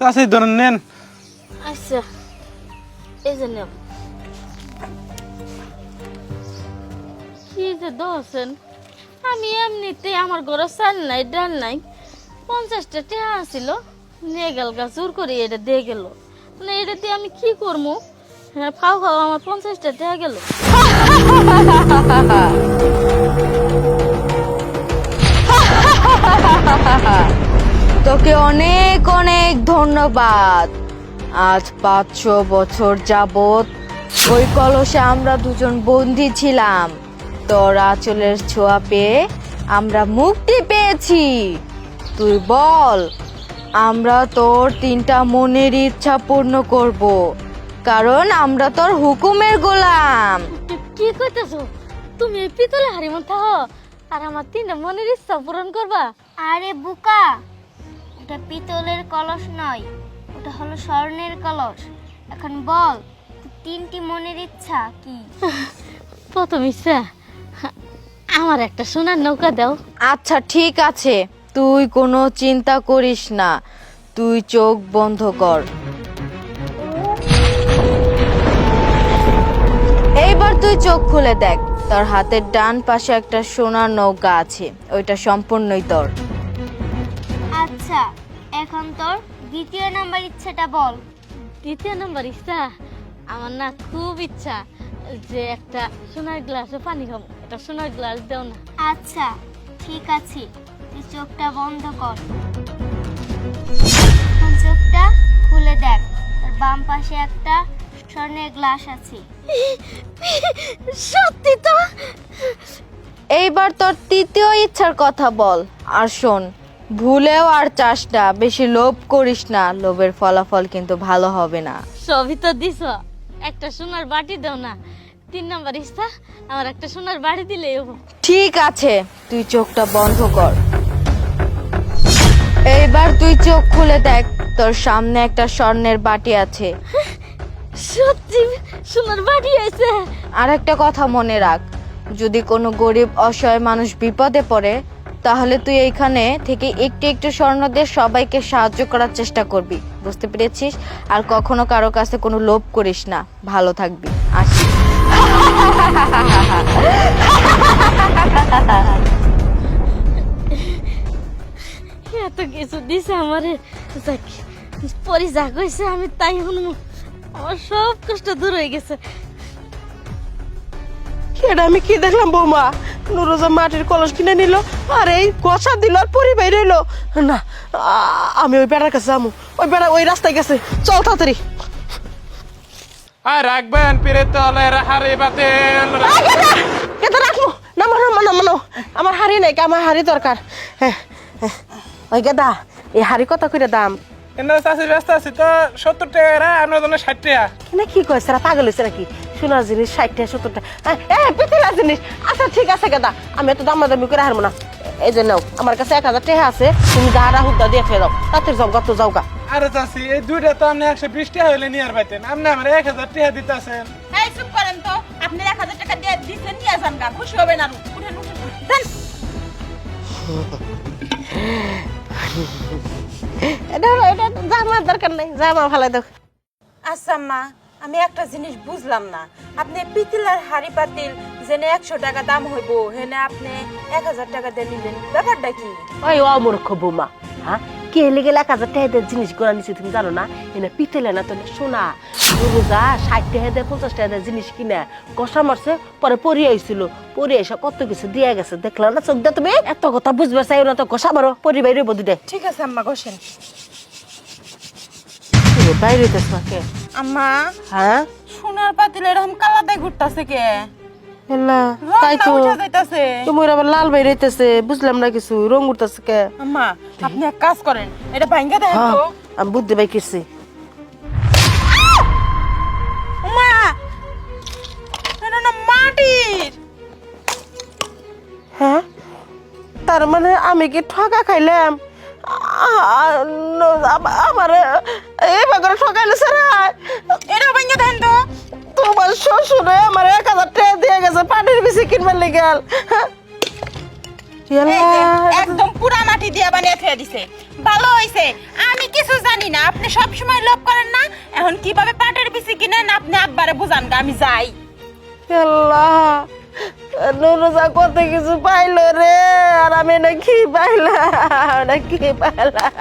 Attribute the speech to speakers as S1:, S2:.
S1: চাচি ধরেন নেন।
S2: আচ্ছা এই যে নেব। কি যে দোসেন, আমি এমনিতে আমার ঘরে চাল নাই ডাল নাই, 50টা টাকা আছিল নিয়ে গেল গা, জোর করে এটা দিয়ে গেল। মানে এটা দিয়ে আমি কি করবো? হ্যাঁ খাও খাও আমার 50টা টাকা গেল।
S3: তোকে অনেক অনেক ধন্যবাদ। আজ 500 বছর যাবত ওই কলসে আমরা দুজন বন্দী ছিলাম। তোর আঁচলের ছোঁয়া পেয়ে আমরা মুক্তি পেয়েছি। তুই বল, আমরা তোর 3টা মনের ইচ্ছা পূর্ণ করব, কারণ আমরা তোর হুকুমের গোলাম।
S2: কি কইতেছো তুমি? এই পিতলে হাড়ি মধ্যে আর আমার 3টা মনের ইচ্ছা পূরণ করবা?
S4: আরে বুকা, ওটা পিতলের কলস নয়, ওটা হলো স্বর্ণের কলস। এখন বল, তোর 3টি মনের ইচ্ছা কি?
S2: প্রথম ইচ্ছা আমার একটা সোনার নৌকা দাও।
S3: আচ্ছা ঠিক আছে, তুই কোনো চিন্তা করিস না, তুই চোখ বন্ধ কর। এইবার তুই চোখ খুলে দেখ, তোর হাতের ডান পাশে একটা সোনার নৌকা আছে, ওইটা সম্পূর্ণই তোর।
S4: আচ্ছা, এখন তোর 2য় নাম্বার ইচ্ছাটা বল।
S2: 2য় নম্বর ইচ্ছা আমার না খুব ইচ্ছা যে একটা সোনার গ্লাসে পানি খাবো, একটা সোনার গ্লাস দাও না।
S4: আচ্ছা ঠিক আছে, তুই চোখটা বন্ধ কর। এখন চোখটা খুলে দেখ, তোর বাম পাশে একটা স্বর্ণের গ্লাস আছে।
S2: সত্যি তো?
S3: এইবার তোর 3য় ইচ্ছার কথা বল। আর শোন, ভুলেও আর চাস না, বেশি লোভ করিস না, লোভের ফলাফল কিন্তু ভালো হবে না।
S2: সবই তো দিছ, একটা সোনার বাটি দাও না। 3 নম্বর ইচ্ছা আমার একটা সোনার বাটি দিলেই হবো।
S3: ঠিক আছে, তুই চোখটা বন্ধ কর। এইবার তুই চোখ খুলে দেখ, তোর সামনে একটা স্বর্ণের বাটি আছে।
S2: সত্যি সোনার বাটি আছে?
S3: আর একটা কথা মনে রাখ, যদি কোনো গরিব অসহায় মানুষ বিপদে পড়ে, তাহলে তুই এইখানে থেকে একটু একটু স্বর্ণ দিয়ে সবাইকে সাহায্য করার চেষ্টা করবি, বুঝতে পেরেছিস? আর কখনো কারো কাছে কোনো লোভ করিস না। ভালো থাকবি, আসি।
S2: এত কিছু দিছে আমারে, পরে যা কইছে আমি তাই শুনবো। আমার সব কষ্ট দূর হয়ে গেছে।
S5: এটা আমি কি দেখলাম বৌমা, নুরুজা মাটির কলস কিনে নিল আর এই গছা দিল আর পরি বাইরে এলো না। আমি ওই বেড়ার কাছে যাবো, ওই বেড়া ওই রাস্তায় গেছে, চল তাড়াতাড়ি।
S1: আর রাখবেন পিরে তলে হাড়ি বাতিল।
S5: কেটে রাখবো না, মানো মানো মানো, আমার হাড়ি নাই, আমার হাড়ি দরকার। হ্যাঁ ওই গেদা, এই হাড়ি কত করে দাম?
S1: কিন্তু চাচি ব্যস্ত আছি তো, 70 টাকা, আপনার জন্য 60 টাকা।
S5: না কি কয় সারা পাগল হয়েছে নাকি? সোনার জিনিস 60 টাকা 70 টাকা, পিতলের জিনিস। আচ্ছা ঠিক আছে গেদা, আমি এত দামাদামি করে হারবো না। এই যে নাও, আমার কাছে 1000 টাকা আছে, তুমি দাঁড়া হুদ্দা দিয়ে ফেলে দাও, তাতে যাও গা, তো যাও গা।
S1: আরে চাচি, এই দুইটা তো আপনি 120 টাকা হইলে নিয়ে আর পাইতেন, আপনি আমার 1000 টাকা দিতেছেন।
S6: এই চুপ করেন তো, আপনি 1000 টাকা দিয়ে দিচ্ছেন, নিয়ে যান গা, খুশি হবেন আর। উঠেন উঠেন দেন।
S5: এটা এটা জামার দরকার নাই, জামা ভালো দাও।
S6: আচ্ছা মা, আমি একটা জিনিস বুঝলাম না, আপনি পিতলের হাড়ি পাতিল জেনে 100 টাকা দাম হইব, হেনে আপনি 1000 টাকা দিয়ে নিলেন, ব্যাপারটা কি?
S5: ওই অমূর্খ বৌমা, হ্যাঁ কে লেগে 1000 টাকা দিয়ে জিনিস গোড়া নিচ্ছে তুমি জানো না? এনে পিতলে না তো সোনা। রোজা 60 টাকা দিয়ে 50 টাকা দিয়ে জিনিস কিনে কষা মারছে, পরে পরি আইছিল, পরি এসে কত কিছু দিয়ে গেছে, দেখলাম না চোখ দিয়ে? তুমি এত কথা বুঝবে চাই না তো, কষা মারো, পরি বাইরে বদি দে।
S6: ঠিক আছে আম্মা, বসেন।
S5: বাইরে হইতেছ না কে?
S6: আম্মা,
S5: হ্যাঁ
S6: সোনার পাতিল এরকম কালাদাই ঘুরতাছে কে?
S5: এলা তাই তো,
S6: উঠা যাইতাছে।
S5: তোমার আবার লাল বাইরে হইতেছে, বুঝলাম না কিছু, রং উঠতেছে কে?
S6: আম্মা, আপনি এক কাজ করেন, এটা ভাঙ্গা দেখেন
S5: হ্যাঁ,
S6: তো।
S5: আমি বুদ্ধি পাই কিছি।
S6: মা, এটা না মাটির।
S5: হ্যাঁ, তার মানে আমি কি ঠকা খাইলাম? আমার এইভাবে ঠকাইলে সারা।
S6: এটা ভাঙ্গা দেখেন তো।
S5: তোমার শ্বশুরে আমার 1000 টাকা দিয়ে গেছে পানির বেশি কিনবার লেগে।
S6: এই যে, একদম পুরা মাটি দিয়ে বানিয়ে থুয়ে দিছে। ভালো হইছে, আমি কি কিছু জানি না, আপনি সব সময় লোভ করেন না। এখন কিভাবে পাটের বিচি কিনেন আপনি আব্বারে বুঝান গা, আমি যাই।
S5: আল্লাহ, নুরুজা কত কিছু পাইলো রে, আর আমি না কি পাইলাম, না কি পাইলাম।